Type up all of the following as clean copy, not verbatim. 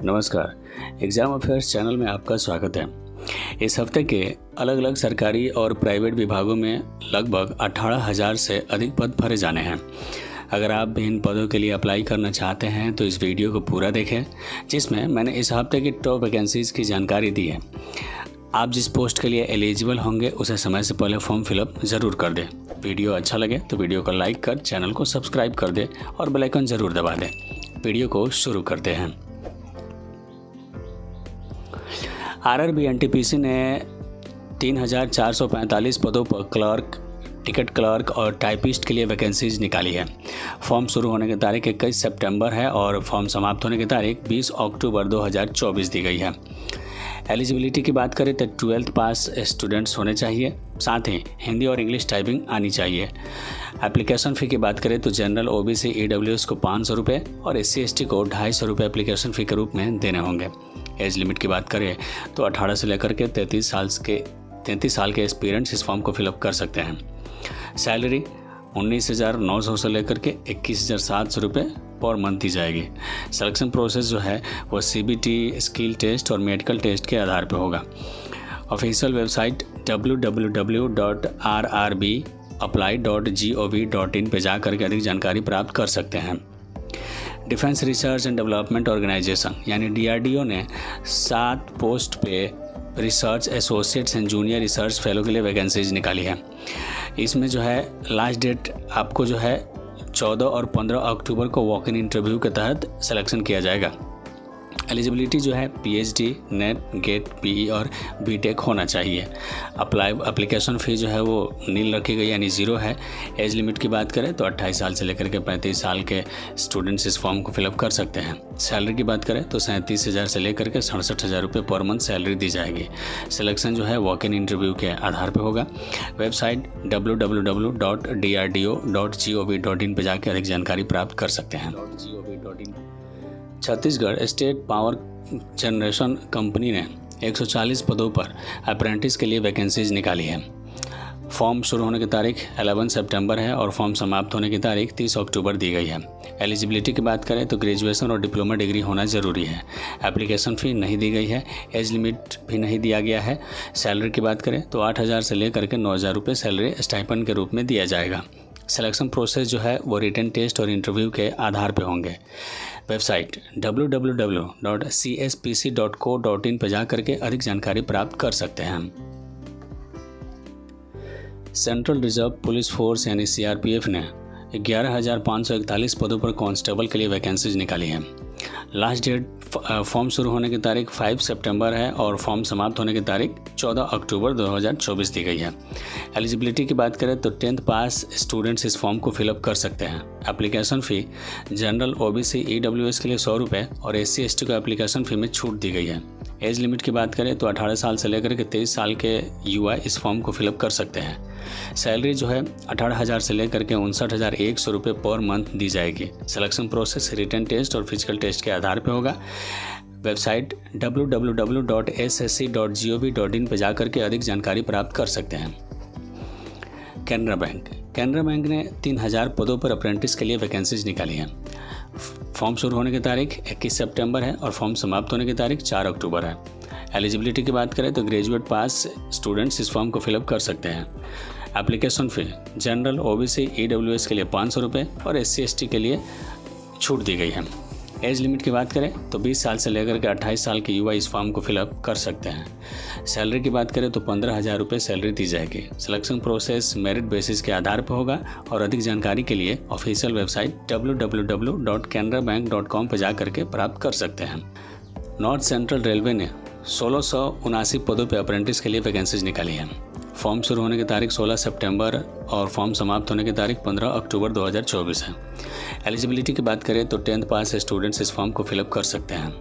नमस्कार, exam affairs channel में आपका स्वागत है। इस हफ्ते के अलग अलग सरकारी और प्राइवेट विभागों में लगभग 18,000 से अधिक पद भरे जाने हैं। अगर आप भी इन पदों के लिए अप्लाई करना चाहते हैं तो इस वीडियो को पूरा देखें, जिसमें मैंने इस हफ्ते की टॉप वैकेंसीज़ की जानकारी दी है। आप जिस पोस्ट के लिए एलिजिबल होंगे उसे समय से पहले फॉर्म फिलअप ज़रूर कर दें। वीडियो अच्छा लगे तो वीडियो को लाइक कर चैनल को सब्सक्राइब कर दें और बेल आइकन ज़रूर दबा दें। वीडियो को शुरू करते हैं। आरआरबी एनटीपीसी ने 3,445 पदों पर क्लर्क, टिकट क्लर्क और टाइपिस्ट के लिए वैकेंसीज निकाली है। फॉर्म शुरू होने की तारीख 21 सितंबर है और फॉर्म समाप्त होने की तारीख 20 अक्टूबर 2024 दी गई है। एलिजिबिलिटी की बात करें तो 12th पास स्टूडेंट्स होने चाहिए, साथ ही हिंदी और इंग्लिश टाइपिंग आनी चाहिए। एप्लीकेशन फ़ी की बात करें तो जनरल ओबीसी ईडब्ल्यूएस को 500 रुपये और एससी एसटी को 250 रुपये एप्लीकेशन फ़ी के रूप में देने होंगे। एज लिमिट की बात करें तो 18 से लेकर के 33 साल के एस्पिरेंट्स इस फॉर्म को फिलअप कर सकते हैं। सैलरी 19,900 से लेकर के 21,700 रुपये पर मंथ दी जाएगी। सिलेक्शन प्रोसेस जो है वो सीबीटी, स्किल टेस्ट और मेडिकल टेस्ट के आधार पर होगा। ऑफिशियल वेबसाइट www.rrbapply.gov.in पे जा करके अधिक जानकारी प्राप्त कर सकते हैं। Defence research and development organisation यानी DRDO ने 7 पोस्ट पे research associates and junior research fellow के लिए वैकेंसीज निकाली है। इसमें जो है लास्ट डेट आपको जो है 14 और 15 अक्टूबर को वॉक इन इंटरव्यू के तहत सिलेक्शन किया जाएगा। एलिजिबिलिटी जो है PhD, नेट, गेट, PE और BTech होना चाहिए। एप्लीकेशन फ़ी जो है वो नील रखी गई यानी 0 है। एज लिमिट की बात करें तो 28 साल से लेकर के 35 साल के स्टूडेंट्स इस फॉर्म को फिलअप कर सकते हैं। सैलरी की बात करें तो 37,000 से लेकर के 67,000 रुपये पर मंथ सैलरी दी जाएगी। सिलेक्शन जो है वॉक इन इंटरव्यू के आधार पर होगा। वेबसाइट www.drdo.gov.in पर जाकर अधिक जानकारी प्राप्त कर सकते हैं। Chhattisgarh state power generation company ने 140 पदों पर अप्रेंटिस के लिए वैकेंसीज निकाली है। फॉर्म शुरू होने की तारीख 11 सितंबर है और फॉर्म समाप्त होने की तारीख 30 अक्टूबर दी गई है। एलिजिबिलिटी की बात करें तो ग्रेजुएशन और डिप्लोमा डिग्री होना ज़रूरी है। एप्लीकेशन फ़ी नहीं दी गई है। एज लिमिट भी नहीं दिया गया है। सैलरी की बात करें तो 8,000 से लेकर के 9,000 रुपये सैलरी स्टाइपेंड के रूप में दिया जाएगा। सिलेक्शन प्रोसेस जो है वो रिटन टेस्ट और इंटरव्यू के आधार पर होंगे। वेबसाइट www.cspc.co.in पर जा करके अधिक जानकारी प्राप्त कर सकते हैं। सेंट्रल रिजर्व पुलिस फोर्स यानी CRPF ने 11,541 पदों पर कांस्टेबल के लिए वैकेंसीज निकाली है। लास्ट डेट फॉर्म शुरू होने की तारीख 5 सितंबर है और फॉर्म समाप्त होने की तारीख 14 अक्टूबर 2024 दी गई है। एलिजिबिलिटी की बात करें तो 10th पास स्टूडेंट्स इस फॉर्म को फिलअप कर सकते हैं। Application fee general OBC EWS के लिए 100 रुपये और SC ST को एप्लीकेशन फ़ी में छूट दी गई है। एज लिमिट की बात करें तो 18 साल से लेकर के 23 साल के युवा इस फॉर्म को फिलअप कर सकते हैं। सैलरी जो है 18,000 से लेकर के 59,100 रुपये पर मंथ दी जाएगी। सिलेक्शन प्रोसेस रिटन टेस्ट और फिजिकल टेस्ट के आधार पर होगा। वेबसाइट www.ssc.gov.in पर जाकर के अधिक जानकारी प्राप्त कर सकते हैं। कैनरा बैंक ने 3,000 पदों पर अप्रेंटिस के लिए वैकेंसीज निकाली हैं। फॉर्म शुरू होने की तारीख 21 सितंबर है और फॉर्म समाप्त होने की तारीख 4 अक्टूबर है। एलिजिबिलिटी की बात करें तो ग्रेजुएट पास स्टूडेंट्स इस फॉर्म को फिलअप कर सकते हैं। Application fee general OBC EWS के लिए 500 रुपये और SC ST के लिए छूट दी गई है। एज लिमिट की बात करें तो 20 साल से लेकर के 28 साल के युवा इस फॉर्म को फिलअप कर सकते हैं। सैलरी की बात करें तो 15,000 रुपये सैलरी दी जाएगी। सिलेक्शन प्रोसेस मेरिट बेसिस के आधार पर होगा और अधिक जानकारी के लिए ऑफिशियल वेबसाइट www.canarabank.com पर जा करके प्राप्त कर सकते हैं। नॉर्थ सेंट्रल रेलवे ने 1,679 पदों पर अप्रेंटिस के लिए वैकेंसीज निकाली है। फॉर्म शुरू होने की तारीख 16 सितंबर और फॉर्म समाप्त होने की तारीख 15 अक्टूबर 2024 है। एलिजिबिलिटी की बात करें तो 10th पास स्टूडेंट्स इस फॉर्म को फिलअप कर सकते हैं।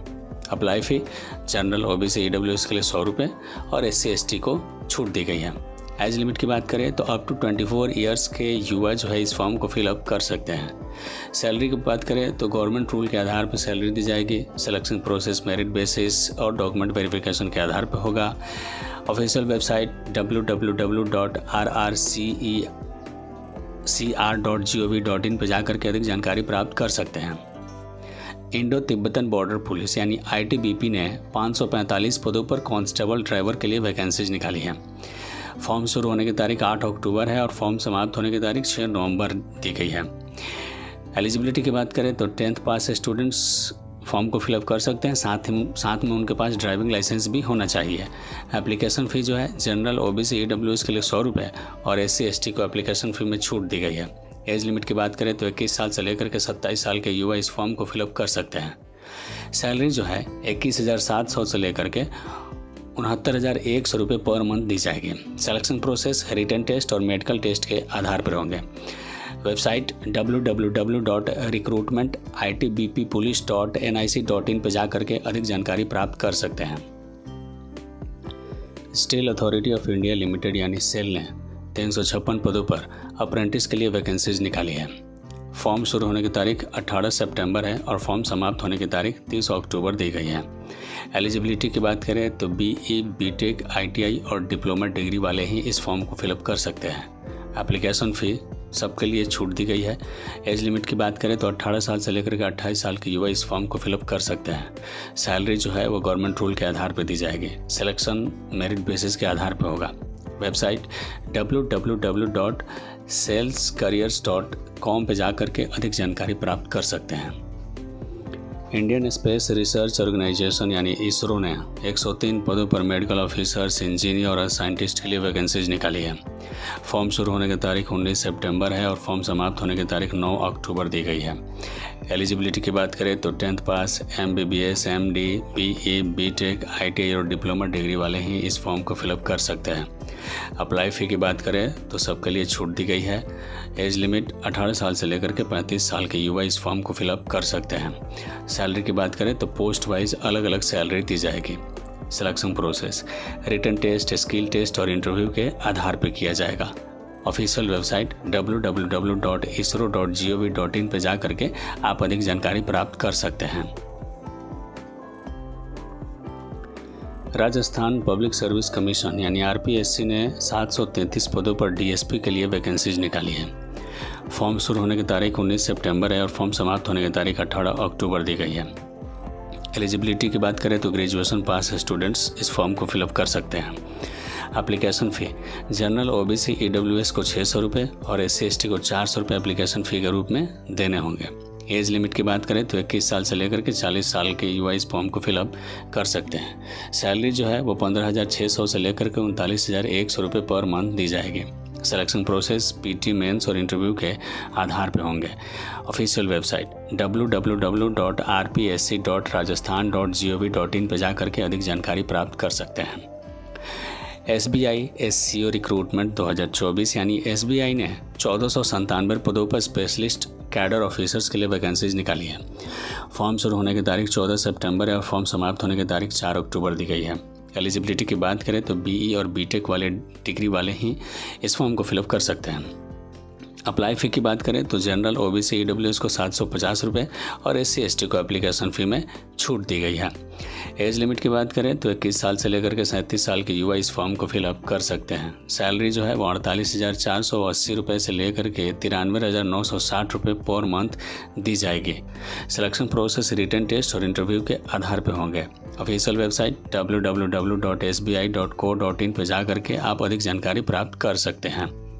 अप्लाई फ़ी जनरल OBC EWS के लिए 100 रुपये और SC ST को छूट दी गई है। एज लिमिट की बात करें तो अप टू 24 ईयर्स के युवा जो है इस फॉर्म को फिलअप कर सकते हैं। सैलरी की बात करें तो गवर्नमेंट रूल के आधार पर सैलरी दी जाएगी। सिलेक्शन प्रोसेस मेरिट बेसिस और डॉक्यूमेंट वेरिफिकेशन के आधार पर होगा। ऑफिशियल वेबसाइट www.rrcr.gov.in पर जाकर के अधिक जानकारी प्राप्त कर सकते हैं। इंडो तिब्बतन बॉर्डर पुलिस यानी ITBP ने 545 पदों पर कांस्टेबल ड्राइवर के लिए वैकेंसीज निकाली है। फॉर्म शुरू होने की तारीख 8 अक्टूबर है और फॉर्म समाप्त होने की तारीख 6 नवंबर दी गई है। एलिजिबिलिटी की बात करें तो 10th पास स्टूडेंट्स फॉर्म को फिलअप कर सकते हैं, साथ में उनके पास ड्राइविंग लाइसेंस भी होना चाहिए। एप्लीकेशन फ़ी जो है जनरल OBC EWS के लिए 100 रुपये और SC ST को एप्लीकेशन फ़ी में छूट दी गई है। एज लिमिट की बात करें तो 21 साल से लेकर के 27 साल के युवा इस फॉर्म को फिलअप कर सकते हैं। सैलरी जो है 21,700 से लेकर के 69,100 रुपये पर मंथ दी जाएगी। सिलेक्शन प्रोसेस रिटन टेस्ट और मेडिकल टेस्ट के आधार पर होंगे। वेबसाइट www.recruitmentitbppolice.nic.in पर जा करके अधिक जानकारी प्राप्त कर सकते हैं। Steel authority of India limited यानी सेल ने 356 पदों पर अप्रेंटिस के लिए वैकेंसीज निकाली है। फॉर्म शुरू होने की तारीख 18 सितंबर है और फॉर्म समाप्त होने की तारीख 30 अक्टूबर दी गई है। एलिजिबिलिटी की बात करें तो BE, BTech, ITI और डिप्लोमा डिग्री वाले ही इस फॉर्म को फिलअप कर सकते हैं। एप्लीकेशन फ़ी सबके लिए छूट दी गई है। एज लिमिट की बात करें तो 18 साल से लेकर के 28 साल के युवा इस फॉर्म को फिलअप कर सकते हैं। सैलरी जो है वो गवर्नमेंट रूल के आधार पर दी जाएगी। सिलेक्शन मेरिट बेसिस के आधार पर होगा। वेबसाइट www.salescareers.com पे जा करके अधिक जानकारी प्राप्त कर सकते हैं। इंडियन स्पेस रिसर्च ऑर्गेनाइजेशन यानी ISRO ने 103 पदों पर मेडिकल ऑफिसर्स, इंजीनियर और साइंटिस्ट के लिए वैकेंसीज निकाली है। फॉर्म शुरू होने की तारीख 19 सितंबर है और फॉर्म समाप्त होने की तारीख 9 अक्टूबर दी गई है। एलिजिबिलिटी की बात करें तो 10th pass, MBBS, MD, BE, BTech, ITI और डिप्लोमा डिग्री वाले ही इस फॉर्म को फिलअप कर सकते हैं। अप्लाई फ़ी की बात करें तो सबके लिए छूट दी गई है। एज लिमिट 18 साल से लेकर के 35 साल के युवा इस फॉर्म को फिलअप कर सकते हैं। सैलरी की बात करें तो पोस्ट वाइज अलग अलग सैलरी दी जाएगी। Selection process written test, skill test और इंटरव्यू के आधार पर किया जाएगा। ऑफिशियल वेबसाइट www.isro.gov.in पर जा करके आप अधिक जानकारी प्राप्त कर सकते हैं। राजस्थान पब्लिक सर्विस कमीशन यानी RPSC ने 733 पदों पर DSP के लिए वैकेंसीज निकाली है। फॉर्म शुरू होने की तारीख 19 सितंबर है और फॉर्म समाप्त होने की तारीख 18 अक्टूबर दी गई है। एलिजिबिलिटी की बात करें तो ग्रेजुएशन पास स्टूडेंट्स इस फॉर्म को फिलअप कर सकते हैं। Application fee general OBC EWS को 600 रुपये और SC ST को 400 रुपये एप्लीकेशन फ़ी के रूप में देने होंगे। एज लिमिट की बात करें तो 21 साल से लेकर के 40 साल के युवा इस फॉर्म को फिलअप कर सकते हैं। सैलरी जो है वो 15,600 से लेकर के 39,100 रुपये पर मंथ दी जाएगी। सिलेक्शन प्रोसेस PT, मेंस और इंटरव्यू के आधार पर होंगे। ऑफिशियल वेबसाइट www.rpsc.rajasthan.gov.in पर जा करके अधिक जानकारी प्राप्त कर सकते हैं। SBI SCO रिक्रूटमेंट 2024 यानी SBI ने 1497 पदों पर स्पेशलिस्ट कैडर ऑफिसर्स के लिए वैकेंसीज निकाली है। फॉर्म शुरू होने की तारीख 14 सितंबर है और फॉर्म समाप्त होने की तारीख 4 अक्टूबर दी गई है। एलिजिबिलिटी की बात करें तो BE और BTech वाले डिग्री वाले ही इस फॉर्म को फिलअप कर सकते हैं। अप्लाई फ़ी की बात करें तो जनरल OBC EWS को 750 रुपये और SC ST को एप्लीकेशन फ़ी में छूट दी गई है। एज लिमिट की बात करें तो 21 साल से लेकर के 37 साल के युवा इस फॉर्म को फिलअप कर सकते हैं। सैलरी जो है वो 48,480 रुपये से लेकर के 93,960 रुपये पर मंथ दी जाएगी। सिलेक्शन प्रोसेस रिटन टेस्ट और इंटरव्यू के आधार पर होंगे। ऑफिशियल वेबसाइट www.sbi.co.in पर जा करके आप अधिक जानकारी प्राप्त कर सकते हैं।